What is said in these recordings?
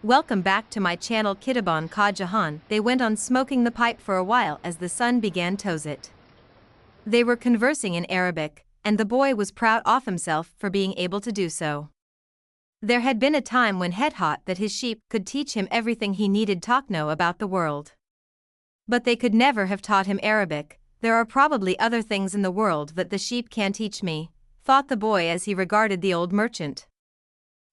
Welcome back to my channel Kitabon Ka Jahan. They went on smoking the pipe for a while as the sun began to it. They were conversing in Arabic, and the boy was proud of himself for being able to do so. There had been a time when he thought that his sheep could teach him everything he needed to know about the world. But they could never have taught him Arabic. There are probably other things in the world that the sheep can't teach me, thought the boy as he regarded the old merchant.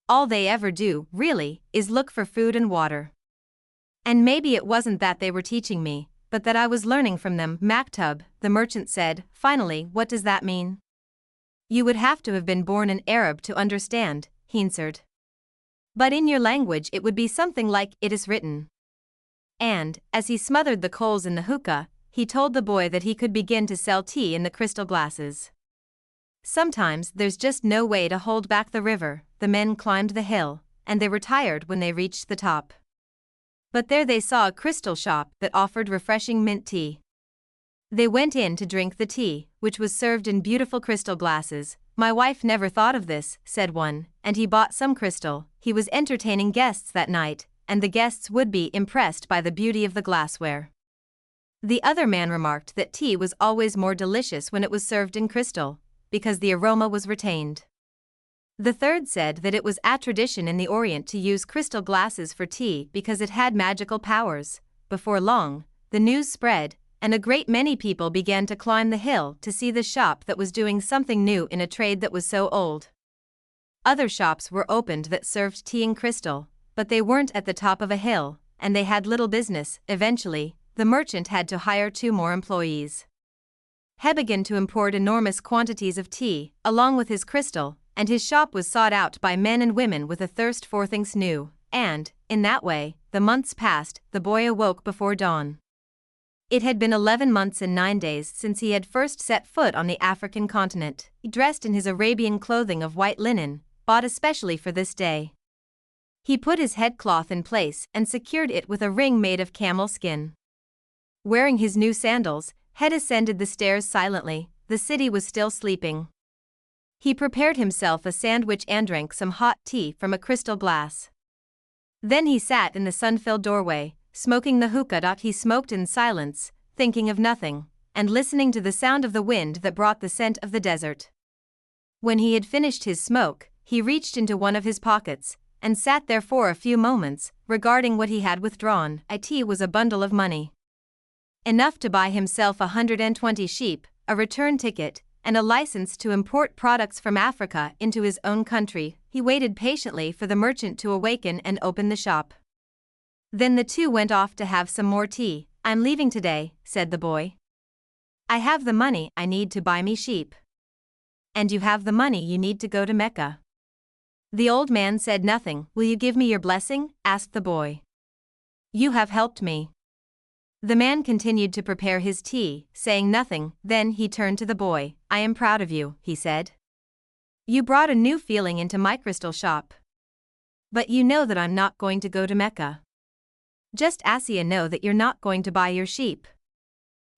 All they ever do, really, is look for food and water. And maybe it wasn't that they were teaching me, but that I was learning from them. Maktub, the merchant said. Finally, what does that mean? You would have to have been born an Arab to understand, he answered. But in your language it would be something like, it is written. And, as he smothered the coals in the hookah, he told the boy that he could begin to sell tea in the crystal glasses. Sometimes there's just no way to hold back the river. The men climbed the hill, and they were tired when they reached the top. But there they saw a crystal shop that offered refreshing mint tea. They went in to drink the tea, which was served in beautiful crystal glasses. My wife never thought of this, said one, and he bought some crystal. He was entertaining guests that night, and the guests would be impressed by the beauty of the glassware. The other man remarked that tea was always more delicious when it was served in crystal, because the aroma was retained. The third said that it was a tradition in the Orient to use crystal glasses for tea because it had magical powers. Before long, the news spread, and a great many people began to climb the hill to see the shop that was doing something new in a trade that was so old. Other shops were opened that served tea in crystal, but they weren't at the top of a hill, and they had little business. Eventually, the merchant had to hire 2 more employees. He began to import enormous quantities of tea, along with his crystal, and his shop was sought out by men and women with a thirst for things new, and, in that way, the months passed. The boy awoke before dawn. It had been 11 months and 9 days since he had first set foot on the African continent. He dressed in his Arabian clothing of white linen, bought especially for this day. He put his headcloth in place and secured it with a ring made of camel skin. Wearing his new sandals, he ascended the stairs silently. The city was still sleeping. He prepared himself a sandwich and drank some hot tea from a crystal glass. Then he sat in the sun-filled doorway, smoking the hookah. He smoked in silence, thinking of nothing, and listening to the sound of the wind that brought the scent of the desert. When he had finished his smoke, he reached into one of his pockets, and sat there for a few moments, regarding what he had withdrawn. It was a bundle of money. Enough to buy himself 120 sheep, a return ticket, and a license to import products from Africa into his own country. He waited patiently for the merchant to awaken and open the shop. Then the two went off to have some more tea. I'm leaving today, said the boy. I have the money I need to buy me sheep. And you have the money you need to go to Mecca. The old man said nothing. Will you give me your blessing? Asked the boy. You have helped me. The man continued to prepare his tea, saying nothing. Then he turned to the boy. I am proud of you, he said. You brought a new feeling into my crystal shop. But you know that I'm not going to go to Mecca. Just Asiya know that you're not going to buy your sheep.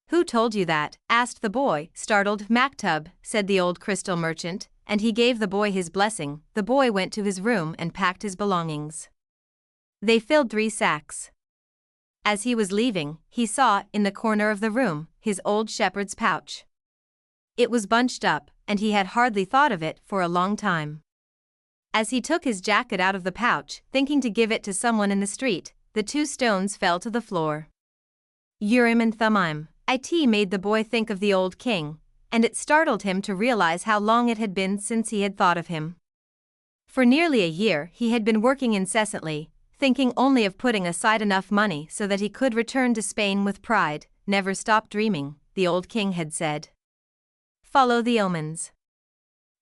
Who told you that? Asked the boy, startled. Maktub, said the old crystal merchant, and he gave the boy his blessing. The boy went to his room and packed his belongings. They filled 3 sacks. As he was leaving, he saw, in the corner of the room, his old shepherd's pouch. It was bunched up, and he had hardly thought of it for a long time. As he took his jacket out of the pouch, thinking to give it to someone in the street, the 2 stones fell to the floor. Urim and Thummim. It made the boy think of the old king, and it startled him to realize how long it had been since he had thought of him. For nearly a year he had been working incessantly, thinking only of putting aside enough money so that he could return to Spain with pride. Never stop dreaming, the old king had said. Follow the omens.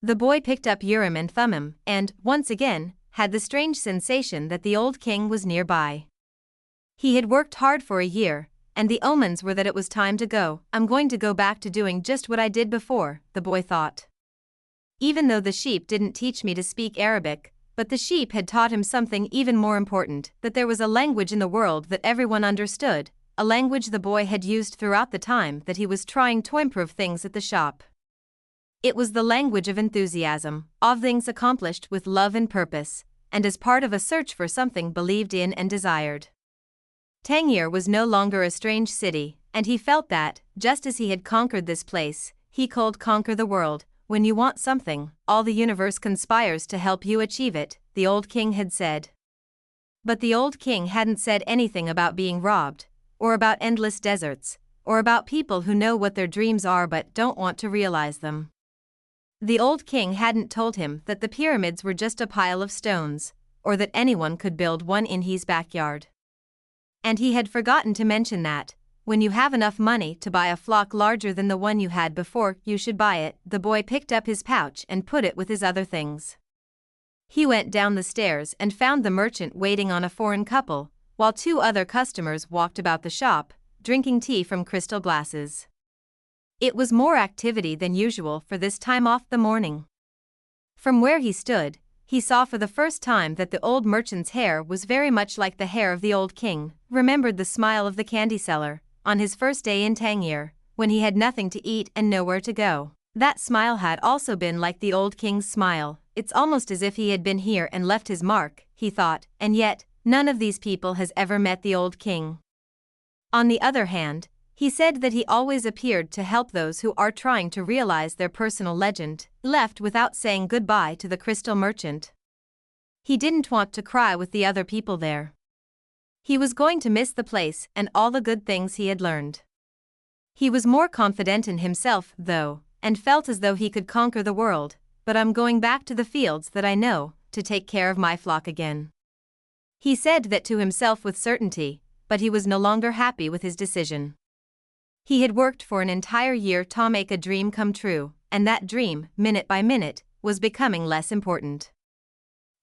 The boy picked up Urim and Thummim, and, once again, had the strange sensation that the old king was nearby. He had worked hard for a year, and the omens were that it was time to go. I'm going to go back to doing just what I did before, the boy thought. Even though the sheep didn't teach me to speak Arabic, but the sheep had taught him something even more important, that there was a language in the world that everyone understood, a language the boy had used throughout the time that he was trying to improve things at the shop. It was the language of enthusiasm, of things accomplished with love and purpose, and as part of a search for something believed in and desired. Tangier was no longer a strange city, and he felt that, just as he had conquered this place, he could conquer the world. When you want something, all the universe conspires to help you achieve it, the old king had said. But the old king hadn't said anything about being robbed, or about endless deserts, or about people who know what their dreams are but don't want to realize them. The old king hadn't told him that the pyramids were just a pile of stones, or that anyone could build one in his backyard. And he had forgotten to mention that, when you have enough money to buy a flock larger than the one you had before, you should buy it. The boy picked up his pouch and put it with his other things. He went down the stairs and found the merchant waiting on a foreign couple, while two other customers walked about the shop, drinking tea from crystal glasses. It was more activity than usual for this time of the morning. From where he stood, he saw for the first time that the old merchant's hair was very much like the hair of the old king, remembered the smile of the candy seller, on his first day in Tangier, when he had nothing to eat and nowhere to go. That smile had also been like the old king's smile. It's almost as if he had been here and left his mark, he thought, and yet, none of these people has ever met the old king. On the other hand, he said that he always appeared to help those who are trying to realize their personal legend, left without saying goodbye to the crystal merchant. He didn't want to cry with the other people there. He was going to miss the place and all the good things he had learned. He was more confident in himself, though, and felt as though he could conquer the world, but I'm going back to the fields that I know, to take care of my flock again. He said that to himself with certainty, but he was no longer happy with his decision. He had worked for an entire year to make a dream come true, and that dream, minute by minute, was becoming less important.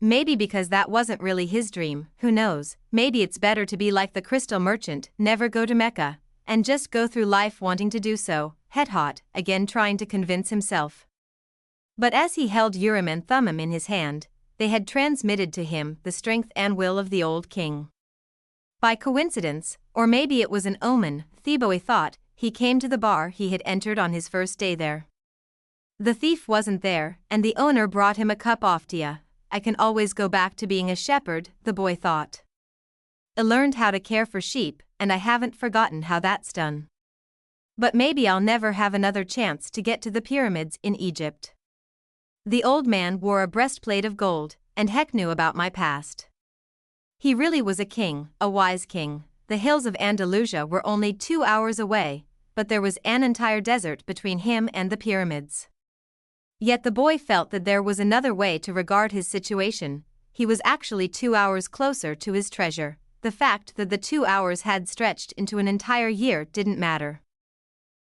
Maybe because that wasn't really his dream, who knows, maybe it's better to be like the crystal merchant, never go to Mecca, and just go through life wanting to do so, head hot, again trying to convince himself. But as he held Urim and Thummim in his hand, they had transmitted to him the strength and will of the old king. By coincidence, or maybe it was an omen, Theboe thought, he came to the bar he had entered on his first day there. The thief wasn't there, and the owner brought him a cup of tea. I can always go back to being a shepherd, the boy thought. I learned how to care for sheep, and I haven't forgotten how that's done. But maybe I'll never have another chance to get to the pyramids in Egypt. The old man wore a breastplate of gold, and heck knew about my past. He really was a king, a wise king. The hills of Andalusia were only 2 hours away, but there was an entire desert between him and the pyramids. Yet the boy felt that there was another way to regard his situation. He was actually 2 hours closer to his treasure. The fact that the 2 hours had stretched into an entire year didn't matter.